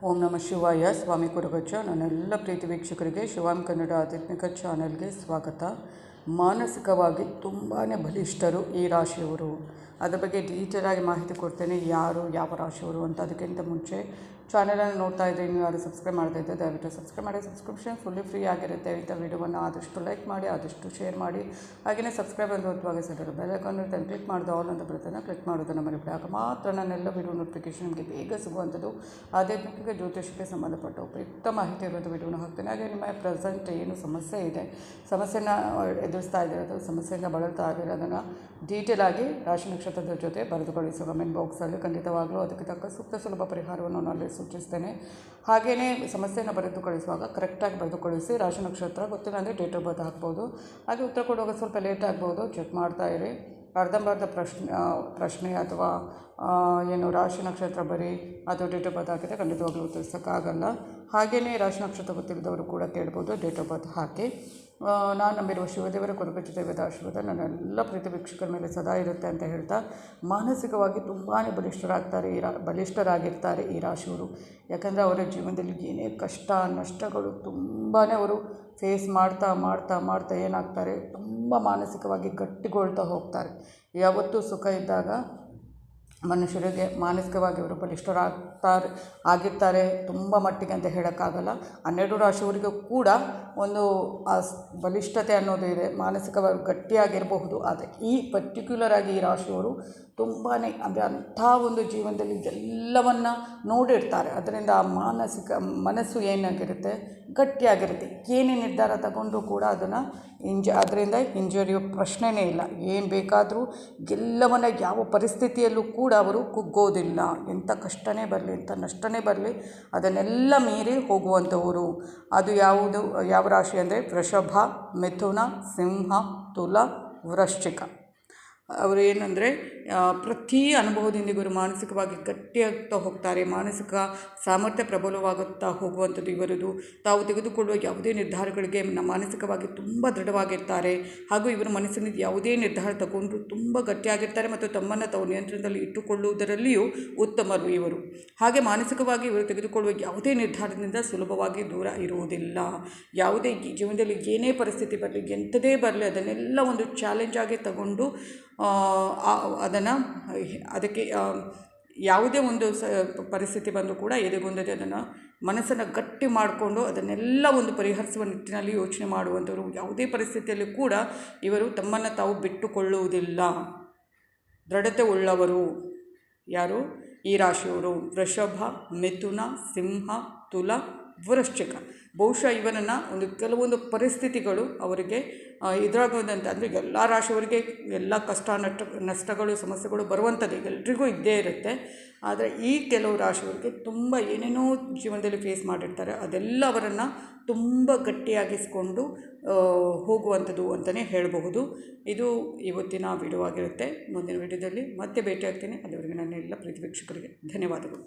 ಓಂ ನಮಃ ಶಿವಾಯ. ಸ್ವಾಮಿ ಕುರುಗಚ್ಚ. ನನ್ನೆಲ್ಲ ಪ್ರೀತಿ ವೀಕ್ಷಕರಿಗೆ ಶಿವಾಮ್ ಕನ್ನಡ ಆಧ್ಯಾತ್ಮಿಕ ಚಾನಲ್ಗೆ ಸ್ವಾಗತ. ಮಾನಸಿಕವಾಗಿ ತುಂಬಾ ಬಲಿಷ್ಠರು ಈ ರಾಶಿಯವರು. ಅದರ ಬಗ್ಗೆ ಡೀಟೇಲಾಗಿ ಮಾಹಿತಿ ಕೊಡ್ತೇನೆ, ಯಾರು ಯಾವ ರಾಶಿಯವರು ಅಂತ. ಅದಕ್ಕಿಂತ ಮುಂಚೆ ಚಾನಲನ್ನು ನೋಡ್ತಾ ಇದ್ದರೆ ನೀವು ಯಾರು ಸಬ್ಸ್ಕ್ರೈಬ್ ಮಾಡ್ತಾ ಇದ್ದರೆ ದಯವಿಟ್ಟು ಸಬ್ಸ್ಕ್ರೈಬ್ ಮಾಡಿ. ಸಬ್ಸ್ಕ್ರಿಪ್ಷನ್ ಫುಲ್ಲಿ ಫ್ರೀ ಆಗಿರುತ್ತೆ. ಇಂಥ ವಿಡಿಯೋವನ್ನು ಆದಷ್ಟು ಲೈಕ್ ಮಾಡಿ, ಆದಷ್ಟು ಶೇರ್ ಮಾಡಿ. ಹಾಗೆಯೇ ಸಬ್ಸ್ಕ್ರೈಬ್ ಅಂತ ಹೊತ್ತುವಾಗ ಸರ್ ಬೆಲ್ಲೈಕನ್ನು ಕ್ಲಿಕ್ ಮಾಡಿದ ಆಲ್ ಅಂತ ಬರುತ್ತನ್ನು ಕ್ಲಿಕ್ ಮಾಡೋದನ್ನು ಮರಿಬೇಡಿ. ಆಗ ಮಾತ್ರ ನನ್ನೆಲ್ಲ ವಿಡಿಯೋ ನೋಟಿಫಿಕೇಷನ್ ನಿಮಗೆ ಬೇಗ ಸಿಗುವಂಥದ್ದು. ಆಧ್ಯಾತ್ಮಿಕ ಜ್ಯೋತಿಷಕ್ಕೆ ಸಂಬಂಧಪಟ್ಟ ಉಪಯುಕ್ತ ಮಾಹಿತಿ ಇರೋದು ವಿಡಿಯೋನ ಹಾಕ್ತೇನೆ. ಹಾಗೆ ನಿಮ್ಮ ಪ್ರೆಸೆಂಟ್ ಏನು ಸಮಸ್ಯೆ ಇದೆ, ಸಮಸ್ಯೆನ ಎದುರಿಸ್ತಾ ಇದ್ದೀರೋದು, ಸಮಸ್ಯೆಯಿಂದ ಬಳಲ್ತಾ ಇದ್ದೀರ, ಅದನ್ನು ಡೀಟೇಲ್ ಆಗಿ ರಾಶಿ ನಕ್ಷತ್ರದ ಜೊತೆ ಬರೆದುಕೊಳ್ಳಿಸಿ ಕಮೆಂಟ್ ಬಾಕ್ಸಲ್ಲಿ. ಖಂಡಿತವಾಗಲೂ ಅದಕ್ಕೆ ತಕ್ಕ ಸೂಕ್ತ ಸುಲಭ ಪರಿಹಾರವನ್ನು ನಾನು ಸೂಚಿಸ್ತೇನೆ. ಹಾಗೆಯೇ ಸಮಸ್ಯೆಯನ್ನು ಬರೆದು ಕಳಿಸುವಾಗ ಕರೆಕ್ಟಾಗಿ ಬರೆದು ಕಳಿಸಿ. ರಾಶಿ ನಕ್ಷತ್ರ ಗೊತ್ತಿಲ್ಲ ಅಂದರೆ ಡೇಟ್ ಆಫ್ ಬರ್ತ್ ಹಾಕ್ಬೋದು. ಹಾಗೆ ಉತ್ತರ ಕೊಡುವಾಗ ಸ್ವಲ್ಪ ಲೇಟ್ ಆಗ್ಬೋದು, ಚೆಕ್ ಮಾಡ್ತಾ ಇರಿ. ಅರ್ಧಂಬರ್ಧ ಪ್ರಶ್ನೆ ಅಥವಾ ಏನು ರಾಶಿ ನಕ್ಷತ್ರ ಬರೀ ಅದು ಡೇಟ್ ಆಫ್ ಬರ್ತ್ ಹಾಕಿದರೆ ಖಂಡಿತವಾಗ್ಲೂ ಉತ್ತರಿಸೋಕ್ಕಾಗಲ್ಲ. ಹಾಗೆಯೇ ರಾಶಿ ನಕ್ಷತ್ರ ಗೊತ್ತಿಲ್ಲದವರು ಕೂಡ ಕೇಳ್ಬೋದು, ಡೇಟ್ ಆಫ್ ಬರ್ತ್ ಹಾಕಿ. ನಾನು ನಂಬಿರುವ ಶಿವದೇವರ ಕೊರಗಜ್ಜ ದೈವದ ಆಶೀರ್ವಾದ ನನ್ನೆಲ್ಲ ಪ್ರೀತಿ ವೀಕ್ಷಕರ ಮೇಲೆ ಸದಾ ಇರುತ್ತೆ ಅಂತ ಹೇಳ್ತಾ, ಮಾನಸಿಕವಾಗಿ ತುಂಬಾ ಬಲಿಷ್ಠರಾಗಿರ್ತಾರೆ ಈ ರಾಶಿಯವರು. ಯಾಕಂದರೆ ಅವರ ಜೀವನದಲ್ಲಿ ಏನೇ ಕಷ್ಟ ನಷ್ಟಗಳು ತುಂಬಾ ಅವರು ಫೇಸ್ ಮಾಡ್ತಾ ಮಾಡ್ತಾ ಮಾಡ್ತಾ ಏನಾಗ್ತಾರೆ, ತುಂಬ ಮಾನಸಿಕವಾಗಿ ಗಟ್ಟಿಗೊಳ್ತಾ ಹೋಗ್ತಾರೆ. ಯಾವತ್ತೂ ಸುಖ ಇದ್ದಾಗ ಮನುಷ್ಯರಿಗೆ ಮಾನಸಿಕವಾಗಿ ಅವರು ಆಗಿರ್ತಾರೆ ತುಂಬ ಮಟ್ಟಿಗೆ ಅಂತ ಹೇಳೋಕ್ಕಾಗಲ್ಲ. 12 ರಾಶಿಯವರಿಗೂ ಕೂಡ ಒಂದು ಬಲಿಷ್ಠತೆ ಅನ್ನೋದು ಇದೆ, ಮಾನಸಿಕವಾಗಿ ಗಟ್ಟಿಯಾಗಿರಬಹುದು. ಆದರೆ ಈ ಪರ್ಟಿಕ್ಯುಲರ್ ಆಗಿ ಈ ರಾಶಿಯವರು ತುಂಬಾ ಅಂದರೆ ಅಂಥ ಒಂದು ಜೀವನದಲ್ಲಿ ಎಲ್ಲವನ್ನು ನೋಡಿರ್ತಾರೆ. ಅದರಿಂದ ಆ ಮನಸ್ಸು ಏನಾಗಿರುತ್ತೆ, ಗಟ್ಟಿಯಾಗಿರುತ್ತೆ. ಏನೇ ನಿರ್ಧಾರ ತಗೊಂಡ್ರೂ ಕೂಡ ಅದನ್ನು ಅದರಿಂದ ಹಿಂಜರಿಯೋ ಪ್ರಶ್ನೆಯೇ ಇಲ್ಲ. ಏನು ಬೇಕಾದರೂ ಎಲ್ಲವನ್ನು ಯಾವ ಪರಿಸ್ಥಿತಿಯಲ್ಲೂ ಕೂಡ ಅವರು ಕುಗ್ಗೋದಿಲ್ಲ. ಎಂಥ ಕಷ್ಟನೇ ಬರಲಿ, ಎಂಥ ನಷ್ಟನೇ ಬರಲಿ, ಅದನ್ನೆಲ್ಲ ಮೀರಿ ಹೋಗುವಂಥವರು. ಅದು ಯಾವ ರಾಶಿ ಅಂದರೆ ವೃಷಭ, ಮಿಥುನ, ಸಿಂಹ, ತುಲ, ವೃಶ್ಚಿಕ. ಅವರು ಏನಂದರೆ ಪ್ರತಿ ಅನುಭವದಿಂದ ಇವರು ಮಾನಸಿಕವಾಗಿ ಗಟ್ಟಿಯಾಗ್ತಾ ಹೋಗ್ತಾರೆ. ಮಾನಸಿಕ ಸಾಮರ್ಥ್ಯ ಪ್ರಬಲವಾಗುತ್ತಾ ಹೋಗುವಂಥದ್ದು ಇವರದು. ತಾವು ತೆಗೆದುಕೊಳ್ಳುವ ಯಾವುದೇ ನಿರ್ಧಾರಗಳಿಗೆ ಮಾನಸಿಕವಾಗಿ ತುಂಬ ದೃಢವಾಗಿರ್ತಾರೆ. ಹಾಗೂ ಇವರು ಮನಸ್ಸಿನಲ್ಲಿ ಯಾವುದೇ ನಿರ್ಧಾರ ತಗೊಂಡ್ರು ತುಂಬ ಗಟ್ಟಿಯಾಗಿರ್ತಾರೆ ಮತ್ತು ತಮ್ಮನ್ನು ತಾವು ನಿಯಂತ್ರಣದಲ್ಲಿ ಇಟ್ಟುಕೊಳ್ಳುವುದರಲ್ಲಿಯೂ ಉತ್ತಮರು ಇವರು. ಹಾಗೆ ಮಾನಸಿಕವಾಗಿ ಇವರು ತೆಗೆದುಕೊಳ್ಳುವ ಯಾವುದೇ ನಿರ್ಧಾರದಿಂದ ಸುಲಭವಾಗಿ ದೂರ ಇರುವುದಿಲ್ಲ. ಯಾವುದೇ ಜೀವನದಲ್ಲಿ ಏನೇ ಪರಿಸ್ಥಿತಿ ಬರಲಿ, ಎಂಥದೇ ಬರಲಿ, ಅದನ್ನೆಲ್ಲ ಒಂದು ಚಾಲೆಂಜ್ ಆಗಿ ತಗೊಂಡು ಅದಕ್ಕೆ ಯಾವುದೇ ಒಂದು ಪರಿಸ್ಥಿತಿ ಬಂದರೂ ಕೂಡ ಎದೆಗುಂದದೆ ಅದನ್ನು ಮನಸ್ಸನ್ನು ಗಟ್ಟಿ ಮಾಡಿಕೊಂಡು ಅದನ್ನೆಲ್ಲ ಒಂದು ಪರಿಹರಿಸುವ ನಿಟ್ಟಿನಲ್ಲಿ ಯೋಚನೆ ಮಾಡುವಂಥವರು. ಯಾವುದೇ ಪರಿಸ್ಥಿತಿಯಲ್ಲಿ ಕೂಡ ಇವರು ತಮ್ಮನ್ನು ತಾವು ಬಿಟ್ಟುಕೊಳ್ಳುವುದಿಲ್ಲ. ದೃಢತೆ ಉಳ್ಳವರು ಯಾರು? ಈ ರಾಶಿಯವರು. ವೃಷಭ, ಮಿಥುನ, ಸಿಂಹ, ತುಲ, ವೃಶ್ಚಿಕ. ಬಹುಶಃ ಇವನನ್ನು ಕೆಲವೊಂದು ಪರಿಸ್ಥಿತಿಗಳು ಅವರಿಗೆ ಎದುರಾಗುವುದಂತ ಅಂದರೆ ಎಲ್ಲ ರಾಶಿಯವರಿಗೆ ಎಲ್ಲ ಕಷ್ಟ ನಷ್ಟಗಳು ಸಮಸ್ಯೆಗಳು ಬರುವಂಥದ್ದು ಎಲ್ರಿಗೂ ಇದ್ದೇ ಇರುತ್ತೆ. ಆದರೆ ಈ ಕೆಲವು ರಾಶಿಯವರಿಗೆ ತುಂಬ ಏನೇನೋ ಜೀವನದಲ್ಲಿ ಫೇಸ್ ಮಾಡಿರ್ತಾರೆ, ಅದೆಲ್ಲ ಅವರನ್ನು ತುಂಬ ಗಟ್ಟಿಯಾಗಿಸ್ಕೊಂಡು ಹೋಗುವಂಥದ್ದು ಅಂತಲೇ ಹೇಳಬಹುದು. ಇದು ಇವತ್ತಿನ ವಿಡಿಯೋ ಆಗಿರುತ್ತೆ. ಮುಂದಿನ ವಿಡಿಯೋದಲ್ಲಿ ಮತ್ತೆ ಭೇಟಿ ಆಗ್ತೀನಿ. ಅಲ್ಲಿವರೆಗೆ ನನ್ನ ಎಲ್ಲ ಪ್ರೀತಿ ವೀಕ್ಷಕರಿಗೆ ಧನ್ಯವಾದಗಳು.